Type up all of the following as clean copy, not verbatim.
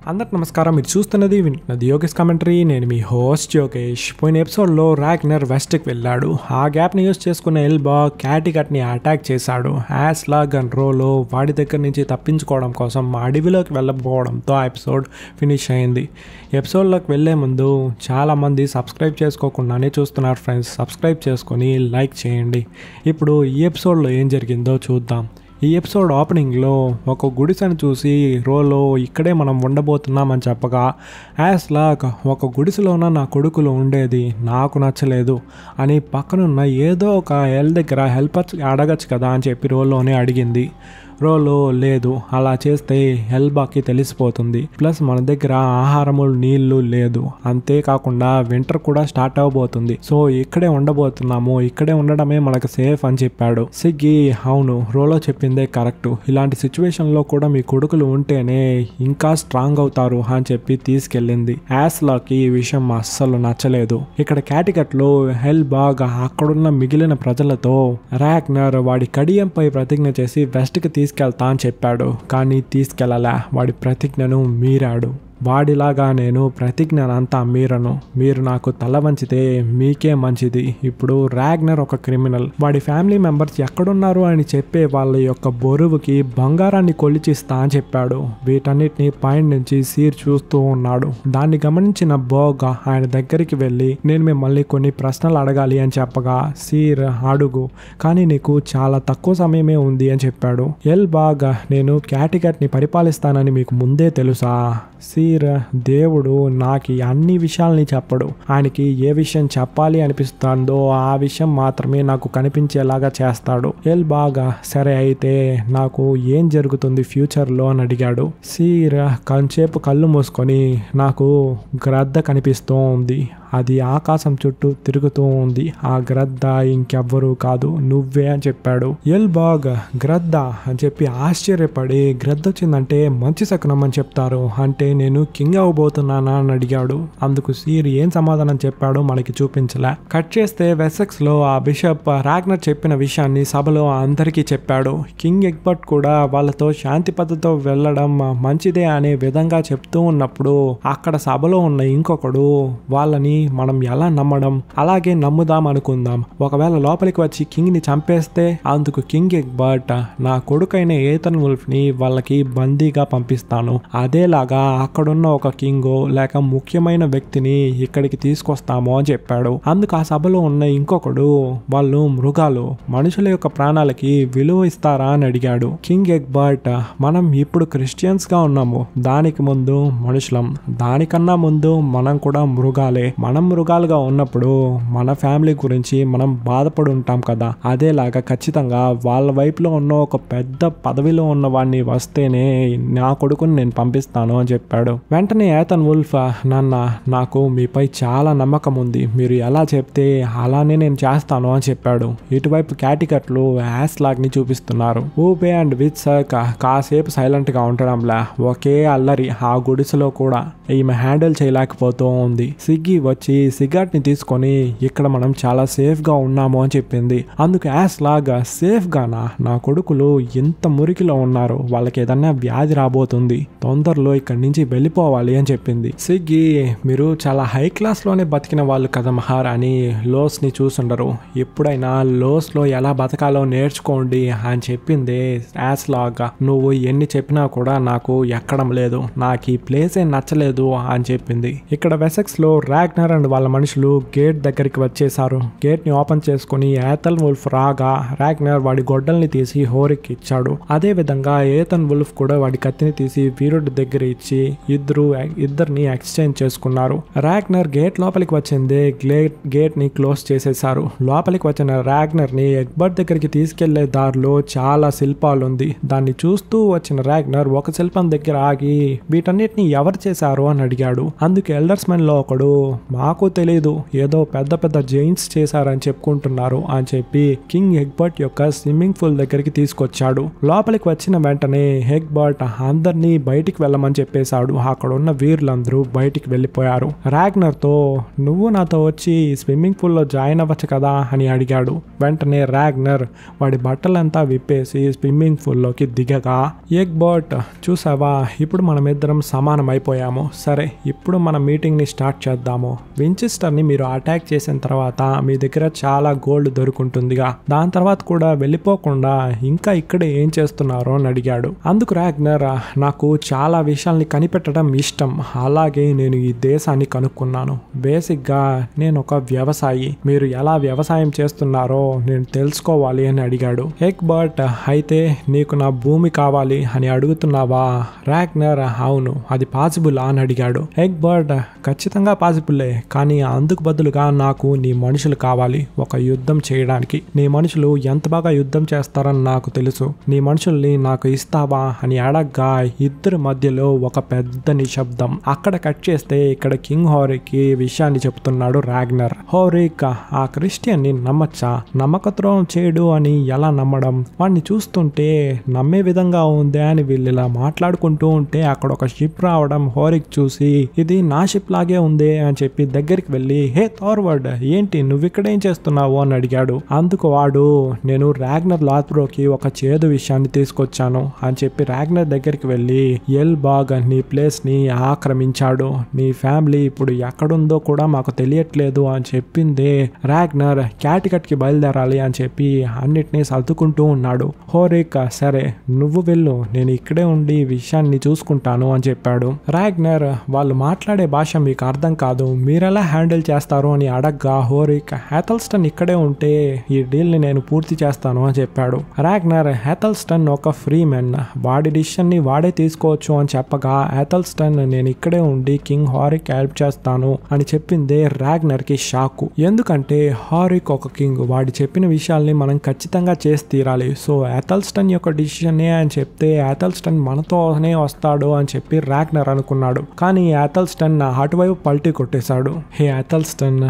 అందరికి నమస్కారం. మీరు చూస్తున్నది వింటున్నది యోగేష్ కామెంటరీ. నేను మీ హోస్ట్ యోగేష్. పోయిన ఎపిసోడ్లో రాగ్నర్ వెస్ట్కి వెళ్ళాడు. ఆ గ్యాప్ని యూజ్ చేసుకున్న ఎల్బా క్యాటిగట్ని అటాక్ చేశాడు. యాస్లా గన్ రోలో వాడి దగ్గర నుంచి తప్పించుకోవడం కోసం అడవిలోకి వెళ్ళబోవడంతో ఆ ఎపిసోడ్ ఫినిష్ అయింది. ఎపిసోడ్లోకి వెళ్ళే ముందు చాలామంది సబ్స్క్రైబ్ చేసుకోకుండానే చూస్తున్నారు ఫ్రెండ్స్. సబ్స్క్రైబ్ చేసుకొని లైక్ చేయండి. ఇప్పుడు ఈ ఎపిసోడ్లో ఏం జరిగిందో చూద్దాం. ఈ ఎపిసోడ్ ఓపెనింగ్లో ఒక గుడిసెను చూసి రోలో ఇక్కడే మనం ఉండబోతున్నామని చెప్పగా యాస్లాగ్ ఒక గుడిసెలోన నా కొడుకులు ఉండేది నాకు నచ్చలేదు అని పక్కనున్న ఏదో ఒక ఎల్ దగ్గర హెల్ప్ అడగచ్చు కదా అని చెప్పి రోలోనే అడిగింది. రోలో లేదు, అలా చేస్తే ఎల్బాకి తెలిసిపోతుంది. ప్లస్ మన దగ్గర ఆహారము నీళ్లు లేదు, అంతేకాకుండా వింటర్ కూడా స్టార్ట్ అవబోతుంది. సో ఇక్కడే ఉండబోతున్నాము, ఇక్కడే ఉండడమే మనకు సేఫ్ అని చెప్పాడు. సిగ్గి అవును రోలో చెప్పిందే కరెక్ట్, ఇలాంటి సిచ్యువేషన్ లో కూడా మీ కొడుకులు ఉంటేనే ఇంకా స్ట్రాంగ్ అవుతారు అని చెప్పి తీసుకెళ్ళింది. యాస్లాకి ఈ విషయం అస్సలు నచ్చలేదు. ఇక్కడ క్యాటిగట్ లో ఎల్బాగ్ అక్కడున్న మిగిలిన ప్రజలతో రాగ్నర్ వాడి కడియంపై ప్రతిజ్ఞ చేసి వెస్ట్ కి తీసుకెళ్తా అని చెప్పాడు. కానీ తీసుకెళ్ళలే, వాడి ప్రతిజ్ఞను మీరాడు. వాడిలాగా నేను ప్రతిజ్ఞనంతా మీరను, మీరు నాకు తల వంచితే మీకే మంచిది. ఇప్పుడు రాగ్నర్ ఒక క్రిమినల్, వాడి ఫ్యామిలీ మెంబర్స్ ఎక్కడున్నారు అని చెప్పే వాళ్ళ యొక్క బరువుకి బంగారాన్ని కొలిచిస్తా అని చెప్పాడు. వీటన్నిటిని పైన నుంచి సీర్ చూస్తూ ఉన్నాడు. దాన్ని గమనించిన బోగ్ ఆయన దగ్గరికి వెళ్ళి నేను మిమ్మల్ని కొన్ని ప్రశ్నలు అడగాలి అని చెప్పగా సీర్ అడుగు, కానీ నీకు చాలా తక్కువ సమయమే ఉంది అని చెప్పాడు. ఎల్బాగ్ నేను క్యాటిగట్ని పరిపాలిస్తానని మీకు ముందే తెలుసా? సీర్ దేవుడు నాకు అన్ని విషయాల్ని చెప్పడు, ఆయనకి ఏ విషయం చెప్పాలి అనిపిస్తుందో ఆ విషయం మాత్రమే నాకు కనిపించేలాగా చేస్తాడు. ఎల్బాగ్ సరే అయితే నాకు ఏం జరుగుతుంది ఫ్యూచర్లో అని అడిగాడు. సీర్ కొంచెంసేపు కళ్ళు మూసుకొని నాకు గ్రద్ద కనిపిస్తూ ఉంది, అది ఆకాశం చుట్టూ తిరుగుతూ ఉంది, ఆ గ్రద్ద ఇంకెవ్వరూ కాదు నువ్వే అని చెప్పాడు. ఎల్బాగ్ గ్రద్ద అని చెప్పి ఆశ్చర్యపడి గ్రద్ద వచ్చిందంటే మంచి శకునం అని చెప్తారు, అంటే నేను కింగ్ అవ్వబోతున్నానా అని అడిగాడు. అందుకు సీర్ ఏం సమాధానం చెప్పాడో మనకి చూపించలే. కట్ చేస్తే వెసెక్స్ లో ఆ బిషప్ రాగ్నర్ చెప్పిన విషయాన్ని సభలో అందరికీ చెప్పాడు. కింగ్ ఎగ్బర్ట్ కూడా వాళ్ళతో శాంతి పద్ధతితో వెళ్ళడం మంచిదే అనే విధంగా చెప్తూ ఉన్నప్పుడు అక్కడ సభలో ఉన్న ఇంకొకడు వాళ్ళని మనం ఎలా నమ్మడం, అలాగే నమ్ముదాం అనుకుందాం, ఒకవేళ లోపలికి వచ్చి కింగ్ ని చంపేస్తే అందుకు కింగ్ ఎగ్బర్ట్ నా కొడుకైన ఏథన్ వుల్ఫ్ ని వాళ్ళకి బందీగా పంపిస్తాను, అదేలాగా అక్కడున్న ఒక కింగో లేక ముఖ్యమైన వ్యక్తిని ఇక్కడికి తీసుకొస్తాము అని చెప్పాడు. అందుకు ఆ సభలో ఉన్న ఇంకొకడు వాళ్ళు మృగాలు, మనుషుల యొక్క ప్రాణాలకి విలువ ఇస్తారా అని అడిగాడు. కింగ్ ఎగ్బర్ట్ మనం ఇప్పుడు క్రిస్టియన్స్ గా ఉన్నాము, దానికి ముందు మనుషులం, దానికన్నా ముందు మనం కూడా మృగాలే. మనం మృగాలుగా ఉన్నప్పుడు మన ఫ్యామిలీ గురించి మనం బాధపడి ఉంటాం కదా, అదేలాగా ఖచ్చితంగా వాళ్ళ వైపులో ఉన్న ఒక పెద్ద పదవిలో ఉన్న వాడిని వస్తేనే నా కొడుకుని నేను పంపిస్తాను అని చెప్పాడు. వెంటనే ఏథన్ వుల్ఫ్ నాన్న నాకు మీపై చాలా నమ్మకం ఉంది, మీరు ఎలా చెప్తే అలానే నేను చేస్తాను అని చెప్పాడు. ఇటువైపు క్యాటిగట్లు యాస్లాగ్ ని చూపిస్తున్నారు. ఊబే అండ్ విత్సక్ కాసేపు సైలెంట్ గా ఉండడంలా ఒకే అల్లరి ఆ గుడిసెలో కూడా ఈమె హ్యాండిల్ చేయలేకపోతూ ఉంది. సిగ్గి వచ్చి సిగరెట్ ని తీసుకొని ఇక్కడ మనం చాలా సేఫ్ గా ఉన్నాము అని చెప్పింది. అందుకు యాస్లాగ్ సేఫ్ గానా, నా కొడుకులు ఎంత మురికిలో ఉన్నారు, వాళ్ళకి ఏదన్నా వ్యాధి రాబోతుంది, తొందరలో ఇక్కడి నుంచి వెళ్ళిపోవాలి అని చెప్పింది. సిగ్గి మీరు చాలా హై క్లాస్ లోనే బతికిన వాళ్ళు కదా మహారాణి, లోస్ ని చూసుండరు, ఎప్పుడైనా లోస్ లో ఎలా బతకాలో నేర్చుకోండి అని చెప్పింది యాస్లాగ్. నువ్వు ఎన్ని చెప్పినా కూడా నాకు ఎక్కడం లేదు, నాకు ఈ ప్లేసే నచ్చలేదు అని చెప్పింది. ఇక్కడ వెసెక్స్ లో రాగ్నర్ అండ్ వాళ్ళ మనుషులు గేట్ దగ్గరికి వచ్చేసారు. గేట్ ని ఓపెన్ చేసుకుని ఏథన్ వుల్ఫ్ రాగా రాగ్నర్ వాడి గొడ్డల్ని తీసి హోరికి ఇచ్చాడు. అదే విధంగా ఏథన్ వుల్ఫ్ కూడా వాడి కత్తిని తీసి వీరుడి దగ్గర ఇచ్చి ఇద్దరిని ఎక్స్చేంజ్ చేసుకున్నారు. రాగ్నర్ గేట్ లోపలికి వచ్చిందే గేట్ ని క్లోజ్ చేసేసారు. లోపలికి వచ్చిన రాగ్నర్ ని ఎగ్బర్ట్ దగ్గరికి తీసుకెళ్లే దారిలో చాలా శిల్పాలు ఉంది. దాన్ని చూస్తూ వచ్చిన రాగ్నర్ ఒక శిల్పం దగ్గర ఆగి వీటన్నిటిని ఎవరు చేశారు అని అడిగాడు. అందుకు ఎల్డర్స్ మెన్ లో ఒకడు మాకు తెలీదు, ఏదో పెద్ద పెద్ద జైంట్స్ చేశారని చెప్పుకుంటున్నారు అని చెప్పి కింగ్ ఎగ్బర్ట్ యొక్క స్విమ్మింగ్ పూల్ దగ్గరికి తీసుకొచ్చాడు. లోపలికి వచ్చిన వెంటనే ఎగ్బర్ట్ అందరినీ బయటికి వెళ్ళమని చెప్పేశాడు. అక్కడ ఉన్న వీరులందరూ బయటికి వెళ్ళిపోయారు. రాగ్నర్ తో నువ్వు నాతో వచ్చి స్విమ్మింగ్ పూల్ లో జాయిన్ అవ్వచ్చు కదా అని అడిగాడు. వెంటనే రాగ్నర్ వాడి బట్టలంతా విప్పేసి స్విమ్మింగ్ పూల్ లోకి దిగగా ఎగ్బర్ట్ చూసావా, ఇప్పుడు మనమిద్దరం సమానం అయిపోయాము. సరే, ఇప్పుడు మన మీటింగ్ ని స్టార్ట్ చేద్దాము. వించెస్టర్ ని మీరు అటాక్ చేసిన తర్వాత మీ దగ్గర చాలా గోల్డ్ దొరుకుంటుందిగా, దాని తర్వాత కూడా వెళ్ళిపోకుండా ఇంకా ఇక్కడే ఏం చేస్తున్నారో అని అడిగాడు. అందుకు రాగ్నర్ నాకు చాలా విషయాల్ని కనిపెట్టడం ఇష్టం, అలాగే నేను ఈ దేశాన్ని కనుక్కున్నాను. బేసిక్ గా నేను ఒక వ్యవసాయి, మీరు ఎలా వ్యవసాయం చేస్తున్నారో నేను తెలుసుకోవాలి అని అడిగాడు. ఎగ్బర్ట్ అయితే నీకు నా భూమి కావాలి అని అడుగుతున్నావా? రాగ్నర్ అవును, అది పాసిబుల్ అని అడిగాడు. ఎగ్బర్ట్ ఖచ్చితంగా పాసిబుల్లే, కానీ అందుకు బదులుగా నాకు నీ మనుషులు కావాలి ఒక యుద్ధం చేయడానికి. నీ మనుషులు ఎంత బాగా యుద్ధం చేస్తారని నాకు తెలుసు, నీ మనుషుల్ని నాకు ఇస్తావా అని అడగ్గా ఇద్దరి మధ్యలో ఒక పెద్ద నిశ్శబ్దం. అక్కడ కట్ చేస్తే ఇక్కడ కింగ్ హోరిక్ విషయాన్ని చెప్తున్నాడు రాగ్నర్. హోరిక్ ఆ క్రిస్టియన్ ని నమ్మచ్చా? నమ్మకద్రోహం చేయడు అని ఎలా నమ్మడం? వాడిని చూస్తుంటే నమ్మే విధంగా ఉందే అని వీళ్ళు ఇలా మాట్లాడుకుంటూ ఉంటే అక్కడ ఒక షిప్ రావడం హోరిక్ చూసి ఇది నా షిప్ లాగే ఉంది అని చెప్పి దగ్గరికి వెళ్ళి హే థార్వర్డ్, ఏంటి నువ్వు ఇక్కడ ఏం చేస్తున్నావు అని అడిగాడు. అందుకు వాడు నేను రాగ్నర్ లాత్బ్రోకి ఒక చేదు విషయాన్ని తీసుకొచ్చాను అని చెప్పి రాగ్నర్ దగ్గరికి వెళ్ళి ఎల్బాగ్ నీ ప్లేస్ ని ఆక్రమించాడు, నీ ఫ్యామిలీ ఇప్పుడు ఎక్కడుందో కూడా మాకు తెలియట్లేదు అని చెప్పిందే రాగ్నర్ క్యాటికట్ కి బయలుదేరాలి అని చెప్పి అన్నిటినీ సర్దుకుంటూ ఉన్నాడు. హోరిక్ సరే నువ్వు వెళ్ళు, నేను ఇక్కడే ఉండి విషయాన్ని చూసుకుంటాను అని చెప్పాడు. రాగ్నర్ వాళ్ళు మాట్లాడే భాష మీకు అర్థం కాదు, మీరెలా హ్యాండిల్ చేస్తారు అని అడగ్గా హోరిక్ హెథల్స్టన్ ఇక్కడే ఉంటే ఈ డీల్ ని నేను పూర్తి చేస్తాను అని చెప్పాడు. రాగ్నర్ హెథల్స్టన్ ఒక ఫ్రీ మెన్, వాడి డిసిషన్ ని వాడే తీసుకోవచ్చు అని చెప్పగా హెథల్స్టన్ నేను ఇక్కడే ఉండి కింగ్ హారిక్ హెల్ప్ చేస్తాను అని చెప్పిందే రాగ్నర్ కి షాకు. ఎందుకంటే హారిక్ ఒక కింగ్, వాడి చెప్పిన విషయాల్ని మనం ఖచ్చితంగా చేసి తీరాలి. సో హెథల్స్టన్ యొక్క డిసిషన్ అని చెప్తే హెథల్స్టన్ మనతోనే వస్తాడు అని చెప్పి రాగ్నర్ అనుకున్నాడు. కానీ హెథల్స్టన్ అటువైపు పల్టీ కొట్టేశాడు. హే హెథల్స్టన్,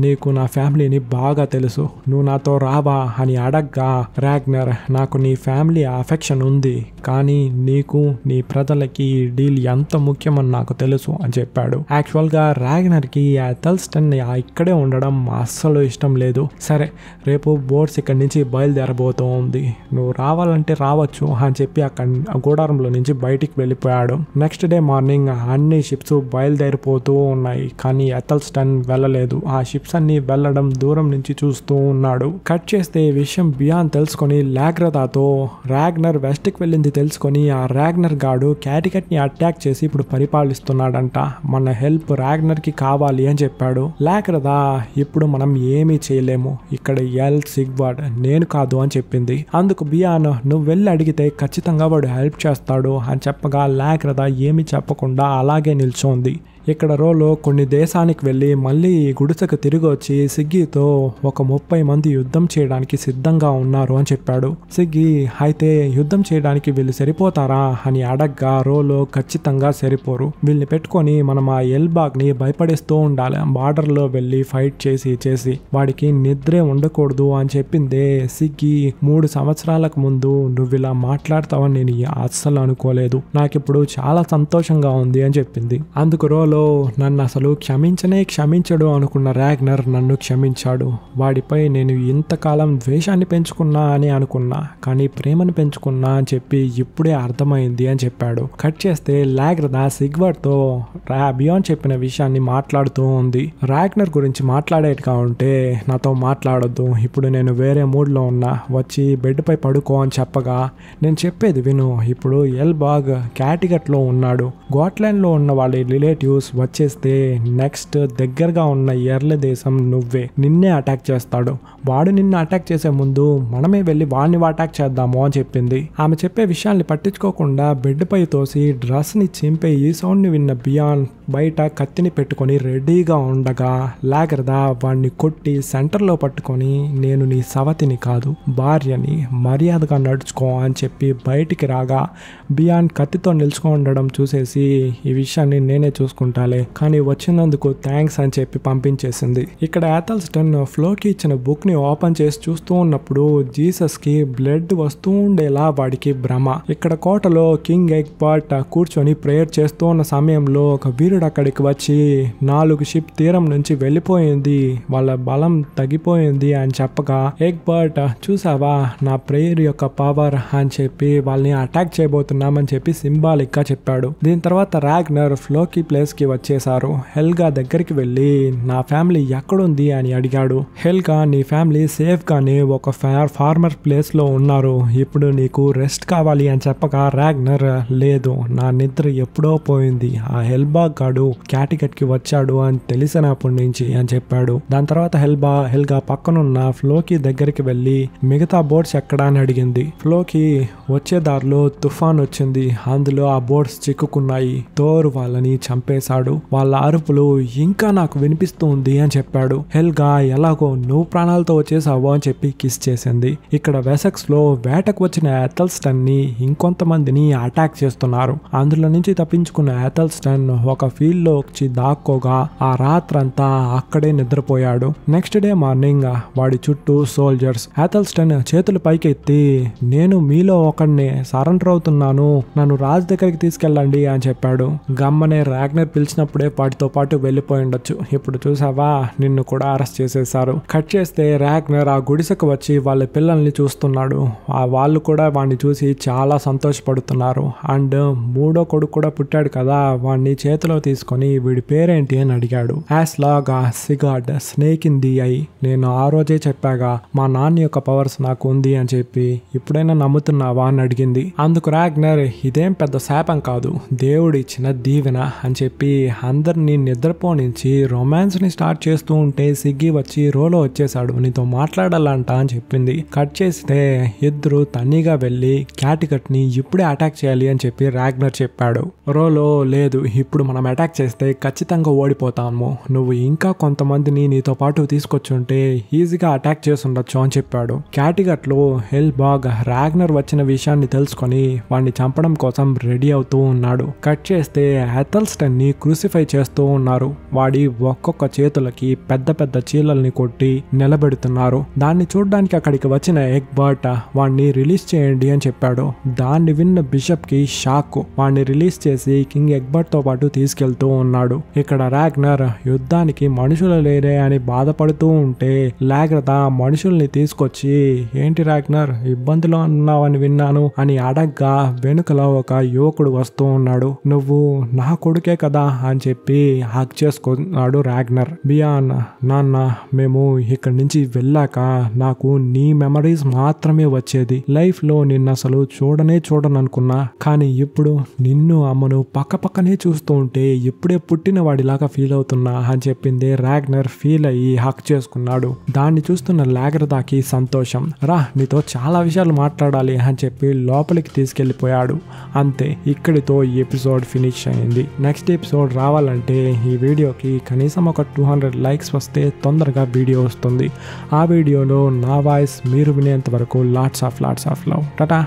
నీకు నా ఫ్యామిలీని బాగా తెలుసు, నువ్వు నాతో రావా అని అడగ్గా రాగ్నర్ నాకు నీ ఫ్యామిలీ అఫెక్షన్ ఉంది, కానీ నీకు నీ ప్రజలకి ఈ డీల్ ఎంత ముఖ్యమని నాకు తెలుసు అని చెప్పాడు. యాక్చువల్ గా రాగ్నర్ కి హెథల్స్టన్ ఇక్కడే ఉండడం అస్సలు ఇష్టం లేదు. సరే, రేపు బోట్స్ ఇక్కడి నుంచి బయలుదేరబోతూ ఉంది, నువ్వు రావాలంటే రావచ్చు అని చెప్పి అక్కడ గోడారంలో నుంచి బయటికి వెళ్ళిపోయాడు. నెక్స్ట్ డే మార్నింగ్ అన్ని షిప్స్ బయలుదేరిపోతూ ఉన్నాయి, కానీ హెథల్స్టన్ వెళ్ళలేదు. ఆ షిప్స్ అన్ని వెళ్ళడం దూరం నుంచి చూస్తూ ఉన్నాడు. కట్ చేస్తే ఈ విషయం బియాన్ తెలుసుకొని లాగ్రదాతో రాగ్నర్ వెస్ట్ కి వెళ్ళింది తెలుసుకొని ఆ రాగ్నర్ గాడు క్యాటికట్ ని అటాక్ చేసి ఇప్పుడు పరిపాలిస్తున్నాడంట, మన హెల్ప్ రాగ్నర్ కి కావాలి అని చెప్పాడు. లాగ్రదా ఇప్పుడు మనం ఏమీ చేయలేము, ఇక్కడ ఎల్ సిగ్వార్డ్ నేను కాదు అని చెప్పింది. అందుకు బియాన్ నువ్వు వెళ్ళి అడిగితే ఖచ్చితంగా వాడు హెల్ప్ చేస్తాడు అని చెప్పగా లాగ్రదా ఏమీ చెప్పకుండా అలాగే నిల్చోంది. ఇక్కడ రోలో కొన్ని దేశానికి వెళ్ళి మళ్ళీ ఈ గుడిసెకు తిరిగి వచ్చి సిగ్గితో ఒక 30 మంది యుద్ధం చేయడానికి సిద్ధంగా ఉన్నారు అని చెప్పాడు. సిగ్గి అయితే యుద్ధం చేయడానికి వీళ్ళు సరిపోతారా అని అడగ్గా రోలో ఖచ్చితంగా సరిపోరు, వీళ్ళని పెట్టుకొని మనం ఆ ఎల్బాగ్ ని భయపడిస్తూ ఉండాలి, బార్డర్ లో వెళ్ళి ఫైట్ చేసి వాడికి నిద్రే ఉండకూడదు అని చెప్పిందే సిగ్గి. 3 సంవత్సరాలకు ముందు నువ్వు ఇలా మాట్లాడతావని నేను అస్సలు అనుకోలేదు, నాకిప్పుడు చాలా సంతోషంగా ఉంది అని చెప్పింది. అందుకు రోలో నన్ను అసలు క్షమించడు అనుకున్న రాగ్నర్ నన్ను క్షమించాడు, వాడిపై నేను ఇంతకాలం ద్వేషాన్ని పెంచుకున్నా అని అనుకున్నా, కానీ ప్రేమను పెంచుకున్నా అని చెప్పి ఇప్పుడే అర్థమైంది అని చెప్పాడు. కట్ చేస్తే లాగ్రదా సిగ్వార్డ్ తో బియాన్ చెప్పిన విషయాన్ని మాట్లాడుతూ ఉంది. రాగ్నర్ గురించి మాట్లాడేట్టుగా ఉంటే నాతో మాట్లాడొద్దు, ఇప్పుడు నేను వేరే మూడ్ లో ఉన్నా, వచ్చి బెడ్ పై పడుకో అని చెప్పగా నేను చెప్పేది విను, ఇప్పుడు ఎల్బాగ్ క్యాటికట్ లో ఉన్నాడు, గోట్లాండ్ లో ఉన్న వాళ్ళ రిలేటివ్స్ వచ్చేస్తే నెక్స్ట్ దగ్గరగా ఉన్న ఎర్ల దేశం నువ్వే, నిన్నే అటాక్ చేస్తాడు, వాడు నిన్ను అటాక్ చేసే ముందు మనమే వెళ్ళి వాడిని అటాక్ చేద్దాము అని చెప్పింది. ఆమె చెప్పే విషయాల్ని పట్టించుకోకుండా బెడ్ పై తోసి డ్రెస్ ని చింపే ఈ సౌండ్ ని విన్న బియాన్ బయట కత్తిని పెట్టుకొని రెడీగా ఉండగా లాగరదా వాణ్ణి కొట్టి సెంటర్లో పట్టుకొని నేను నీ సవతిని కాదు భార్యని, మర్యాదగా నడుచుకో అని చెప్పి బయటికి రాగా బియాన్ కత్తితో నిల్చుకో ఉండడం చూసేసి ఈ విషయాన్ని నేనే చూసుకుంటాలే కానీ వచ్చినందుకు థ్యాంక్స్ అని చెప్పి పంపించేసింది. ఇక్కడ యాథల్స్టన్ ఫ్లోకి ఇచ్చిన బుక్ ని ఓపెన్ చేసి చూస్తూ ఉన్నప్పుడు జీసస్ కి బ్లడ్ వస్తూ ఉండేలా వాడికి భ్రమ. ఇక్కడ కోటలో కింగ్ ఎగ్బర్ట్ కూర్చొని ప్రేయర్ చేస్తూ ఉన్న సమయంలో ఒక వీరుడు అక్కడికి వచ్చి 4 షిప్ తీరం నుంచి వెళ్ళిపోయింది, వాళ్ళ బలం తగ్గిపోయింది అని చెప్పగా ఎగ్బర్ట్ చూసావా నా ప్రేయర్ యొక్క పవర్ అని చెప్పి వాళ్ళని అటాక్ చేయబోతున్నామని చెప్పి సింబాలిక్ గా చెప్పాడు. దీని తర్వాత రాగ్నర్ ఫ్లోకి ప్లేస్ కి వచ్చేసారు. హెల్గా దగ్గరికి వెళ్ళి నా ఫ్యామిలీ ఎక్కడుంది అని అడిగాడు. హెల్గా నీ ఫ్యామిలీ సేఫ్ గానే ఒక ఫార్మర్ ప్లేస్ లో ఉన్నారు, ఇప్పుడు నీకు రెస్ట్ కావాలి అని చెప్పగా రాగ్నర్ లేదు నా నిద్ర ఎప్పుడో పోయింది, ఆ హెల్బాగ్ గాడు క్యాటిగట్ కి వచ్చాడు అని తెలిసినప్పటి నుంచి అని చెప్పాడు. దాని తర్వాత హెల్గా పక్కనున్న ఫ్లోకి దగ్గరికి వెళ్ళి మిగతా బోట్స్ ఎక్కడా అని అడిగింది. ఫ్లోకి వచ్చే దారిలో తుఫాన్ వచ్చింది, అందులో ఆ బోట్స్ చిక్కుకున్నాయి, థోర్ వాళ్ళని చంపేశాడు, వాళ్ళ అరుపులు ఇంకా నాకు వినిపిస్తూ ఉంది అని చెప్పాడు. హెల్గా ఎలాగో నువ్వు ప్రాణాలతో వచ్చేసావు అని చెప్పి కిస్ చేసింది. ఇక్కడ వెసెక్స్ లో వేటకు వచ్చిన యాథల్స్టన్ ని ఇంకొంతమందిని అటాక్ చేస్తున్నారు. అందులో నుంచి తప్పించుకున్న యాథల్స్టన్ ఒక ఫీల్డ్ లో వచ్చి దాక్కోగా ఆ రాత్రంతా అక్కడే నిద్రపోయాడు. నెక్స్ట్ డే మార్నింగ్ వాడి చుట్టూ సోల్జర్స్. యాథల్స్టన్ చేతులు పైకెత్తి నేను మీలో ఒకడిని సరెండర్ అవుతున్నాను, నన్ను రాజు దగ్గరికి తీసుకెళ్ళండి అని చెప్పాడు. గమ్మనే రాగ్నర్ పిలిచినప్పుడే వాటితో పాటు వెళ్ళిపోయి ఉండొచ్చు, ఇప్పుడు చూసావా నిన్ను కూడా అరెస్ట్ చేసేసారు. కట్ చేస్తే రాగ్నర్ ఆ గుడిసెకు వచ్చి వాళ్ళ పిల్లల్ని చూస్తున్నాడు. వాళ్ళు కూడా వాడిని చూసి చాలా సంతోషపడుతున్నారు. అండ్ 3వ కొడుకు కూడా పుట్టాడు కదా, వాడిని చేతిలో తీసుకొని వీడి పేరేంటి అని అడిగాడు. యాస్లాగా సిగాడ్ స్నేక్ ఇన్ ది ఐ, నేను ఆ రోజే చెప్పాగా మా నాన్న యొక్క పవర్స్ నాకు ఉంది అని చెప్పి, ఇప్పుడైనా నమ్ముతున్నావా అని అడిగింది. అందుకు రాగ్నర్ ఇదేం పెద్ద శాపం కాదు, దేవుడు ఇచ్చిన దీవెన అని చెప్పి అందరినీ నిద్రపోనించి రొమాన్స్ ని స్టార్ట్ చేస్తూ ఉంటే సిగ్గి వచ్చి రోలో వచ్చేసాడు, నీతో మాట్లాడాలంట అని చెప్పింది. కట్ చేస్తే ఇద్దరు తన్నీగా వెళ్ళి క్యాటిగట్ ని ఇప్పుడే అటాక్ చేయాలి అని చెప్పి రాగ్నర్ చెప్పాడు. రోలో లేదు, ఇప్పుడు మనం అటాక్ చేస్తే ఖచ్చితంగా ఓడిపోతాము, నువ్వు ఇంకా కొంతమందిని నీతో పాటు తీసుకొచ్చుంటే ఈజీగా అటాక్ చేసి ఉండొచ్చు అని చెప్పాడు. క్యాటిగట్ లో హెల్బాగ్ రాగ్నర్ వచ్చిన విషయాన్ని తెలుసుకొని వాడిని చంపడం కోసం రెడీ అవుతూ ఉన్నాడు. కట్ చేస్తే యాథల్స్టన్ ని క్రూసిఫై చేస్తూ ఉన్నారు. వాడి ఒక్కొక్క చేతులకి పెద్ద పెద్ద చీలల్ని కొట్టి నిలబెడుతున్నారు. దాన్ని చూడడానికి అక్కడికి వచ్చిన ఎగ్బర్ట్ వాడిని రిలీజ్ చేయండి అని చెప్పాడు. దాన్ని విన్న బిషప్ కి షాక్, వాడిని రిలీజ్ చేసి కింగ్ ఎగ్బర్ట్ తో పాటు తీసుకెళ్తూ ఉన్నాడు. ఇక్కడ రాగ్నర్ యుద్ధానికి మనుషులు లేరే అని బాధపడుతూ ఉంటే లాగ్రత మనుషుల్ని తీసుకొచ్చి ఏంటి రాగ్నర్ ఇబ్బందిలో ఉన్నావని విన్నాను అని అడగ్గా వెనుకలో ఒక యువకుడు వస్తూ ఉన్నాడు. నువ్వు నా కొడుకే కదా అని చెప్పి హక్ చేసుకున్నాడు రాగ్నర్. బియాన్ నాన్న మేము ఇక్కడి నుంచి వెళ్ళాక నాకు నీ మెమరీస్ మాత్రమే వచ్చేది, లైఫ్ లో నిన్ను అసలు చూడననుకున్నా, కానీ ఇప్పుడు నిన్ను అమ్మను పక్కనే చూస్తూ ఉంటే ఇప్పుడే పుట్టిన వాడిలాగా ఫీల్ అవుతున్నా అని చెప్పింది. రాగ్నర్ ఫీల్ అయ్యి హక్ చేసుకున్నాడు. దాన్ని చూస్తున్న లాగ్రదాకి సంతోషం, రా నీతో చాలా విషయాలు మాట్లాడాలి అని చెప్పి లోపలికి తీసుకెళ్లిపోయాడు. అంతే, ఇక్కడితో ఈ ఎపిసోడ్ ఫినిష్ అయింది. నెక్స్ట్ ఎపిసోడ్ రావాలంటే ఈ వీడియోకి కనీసం ఒక 200 లైక్స్ వస్తే తొందరగా వీడియో వస్తుంది. ఆ వీడియోలో నా వాయిస్ మీరు వినేంత వరకు లాట్స్ ఆఫ్ లవ్. టాటా.